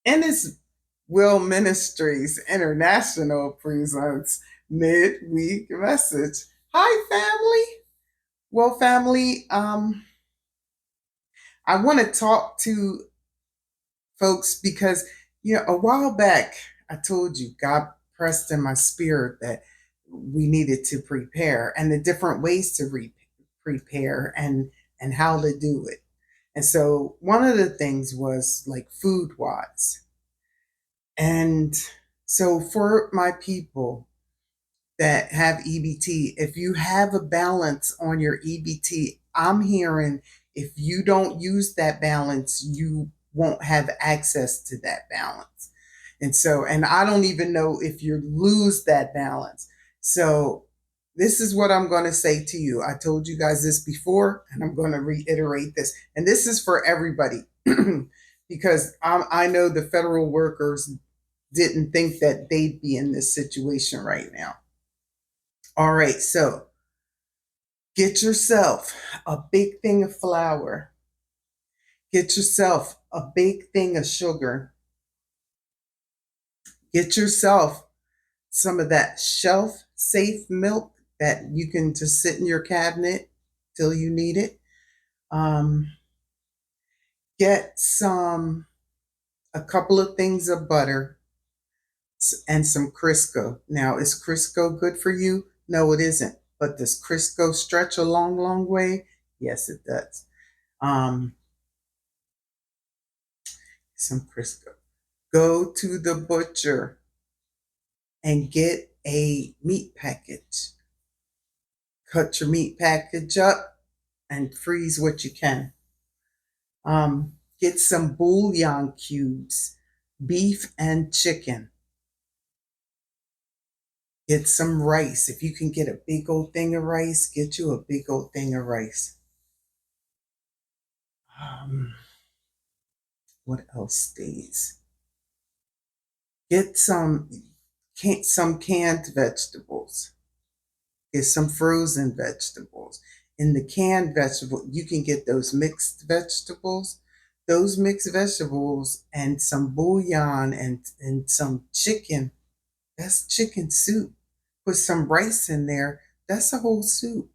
Ennis Will Ministries International presents Midweek Message. Hi, family. Well, family, I want to talk to folks because, a while back, I told you God pressed in my spirit that we needed to prepare and the different ways to prepare and how to do it. And so one of the things was like food wise. And so for my people that have EBT, if you have a balance on your EBT, I'm hearing if you don't use that balance, you won't have access to that balance. And I don't even know if you lose that balance. So this is what I'm going to say to you. I told you guys this before, and I'm going to reiterate this. And this is for everybody because I know the federal workers didn't think that they'd be in this situation right now. All right, so get yourself a big thing of flour, get yourself a big thing of sugar, get yourself some of that shelf safe milk that you can just sit in your cabinet till you need it. Um, get a couple of things of butter and some Crisco. Now, is Crisco good for you? No, it isn't. But does Crisco stretch a long, long way? Yes, it does. Um, some Crisco. Go to the butcher and get a meat package. Cut your meat package up and freeze what you can. Get some bouillon cubes, beef and chicken. Get some rice. If you can get a big old thing of rice, get you a big old thing of rice. Um, what else stays? Get some canned vegetables. Get some frozen vegetables. In the canned vegetable, you can get those mixed vegetables. Those mixed vegetables and some bouillon and some chicken. That's chicken soup. Put some rice in there. That's a whole soup.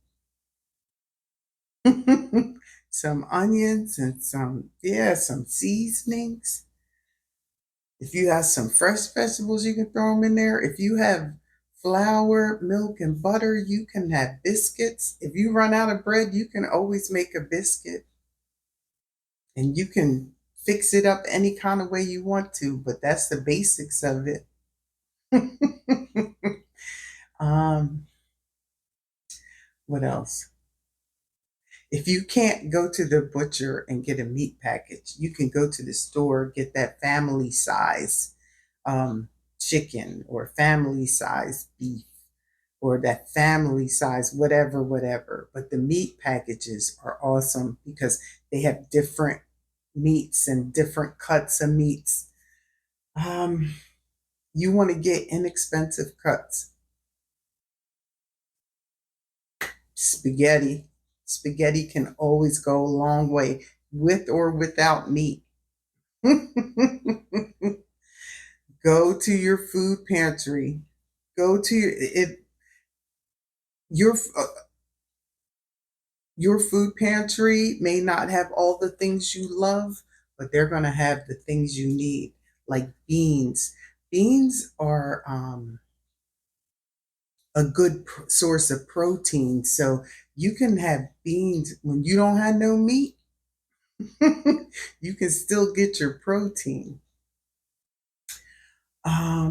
Some onions and some seasonings. If you have some fresh vegetables, you can throw them in there. If you have flour, milk, and butter, you can have biscuits. If you run out of bread, you can always make a biscuit and you can fix it up any kind of way you want to, but that's the basics of it. um, what else? If you can't go to the butcher and get a meat package, you can go to the store, get that family size um, chicken or family size beef or that family size, whatever, whatever. But the meat packages are awesome because they have different meats and different cuts of meats. Um, you want to get inexpensive cuts. Spaghetti. Spaghetti can always go a long way with or without meat. Go to your food pantry. Go to your your food pantry may not have all the things you love, but they're going to have the things you need, like beans. Beans are a good source of protein. So you can have beans when you don't have no meat, you can still get your protein.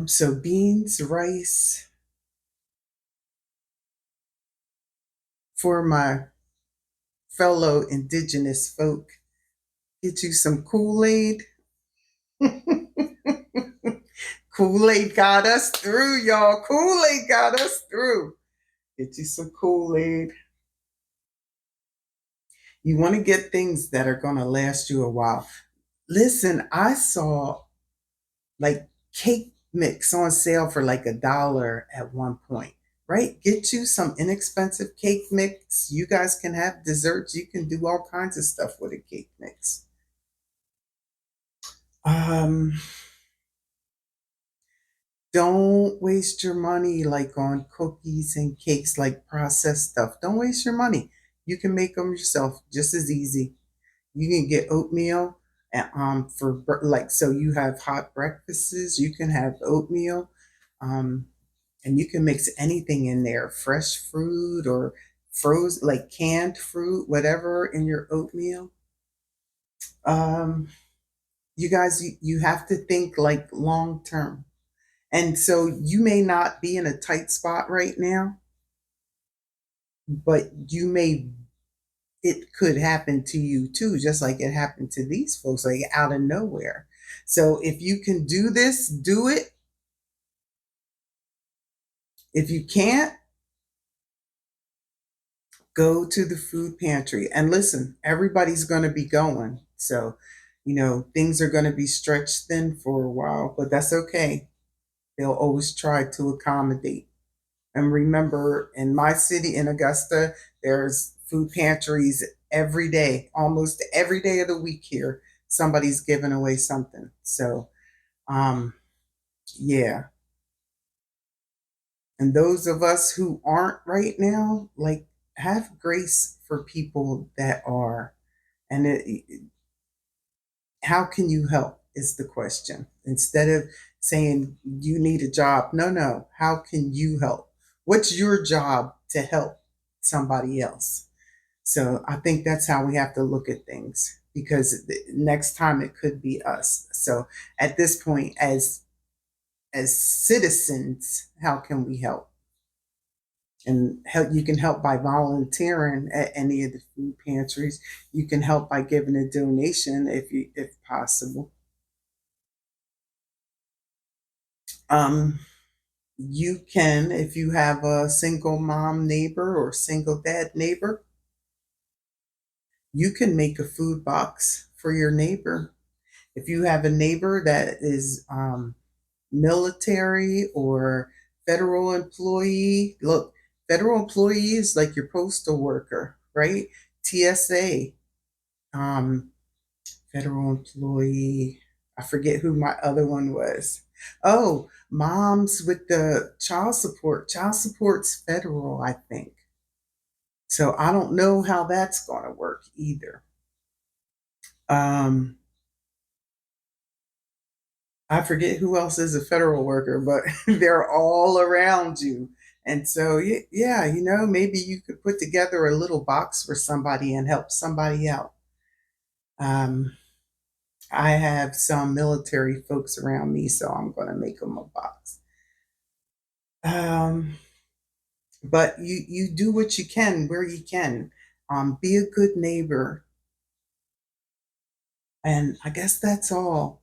So beans, rice for my fellow indigenous folk. Get you some Kool-Aid. Kool-Aid got us through, y'all. Kool-Aid got us through. Get you some Kool-Aid. You want to get things that are going to last you a while. Listen, I saw like cake mix on sale for like $1 at one point, right? Get you some inexpensive cake mix. You guys can have desserts. You can do all kinds of stuff with a cake mix. Um, Don't waste your money like on cookies and cakes, like processed stuff. Don't waste your money. You can make them yourself just as easy. You can get oatmeal and like, so you have hot breakfasts, you can have oatmeal, um and you can mix anything in there, fresh fruit or frozen, like canned fruit, whatever in your oatmeal. Um you guys, you have to think like long term. And so you may not be in a tight spot right now, but it could happen to you too, just like it happened to these folks, like out of nowhere. So if you can do this, do it. If you can't, go to the food pantry. And listen, everybody's going to be going. So, things are going to be stretched thin for a while, but that's okay. They'll always try to accommodate. And remember, in my city, in Augusta, there's food pantries every day, almost every day of the week here. Somebody's giving away something. So, um, yeah. And those of us who aren't right now, like, have grace for people that are. And how can you help is the question. Instead of saying you need a job, no, no. How can you help? What's your job to help somebody else? So I think that's how we have to look at things, because next time it could be us. So at this point, as citizens, how can we help? And help, you can help by volunteering at any of the food pantries. You can help by giving a donation if possible. Um, you can, if you have a single mom neighbor or single dad neighbor, you can make a food box for your neighbor. If you have a neighbor that is military or federal employee, look, federal employee is like your postal worker, right? TSA, um, federal employee. I forget who my other one was. Oh, moms with the child support. Child support's federal, I think. So I don't know how that's going to work either. Um, I forget who else is a federal worker, but they're all around you. And so, yeah, maybe you could put together a little box for somebody and help somebody out. Um, I have some military folks around me, so I'm going to make them a box. Um, but you do what you can where you can. Be a good neighbor, and I guess that's all.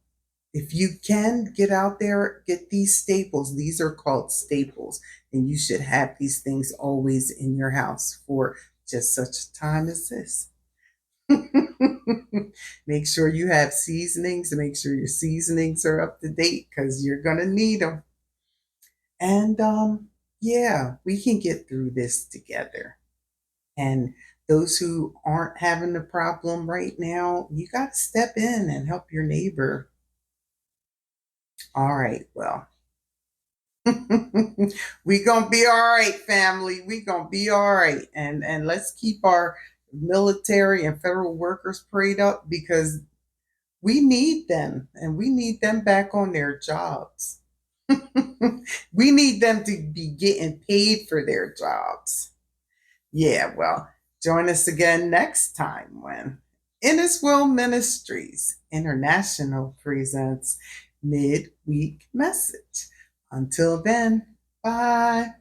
If you can get out there, get these staples. These are called staples, and you should have these things always in your house for just such a time as this. Make sure you have seasonings. Make sure your seasonings are up to date, because you're gonna need them. And yeah, we can get through this together. And those who aren't having the problem right now, you got to step in and help your neighbor. All right, well, we gonna be all right, family. We gonna be all right, and let's keep our military and federal workers prayed up, because we need them, and we need them back on their jobs. We need them to be getting paid for their jobs. Yeah, well, join us again next time when Inniswell Ministries International presents Midweek Message. Until then, bye.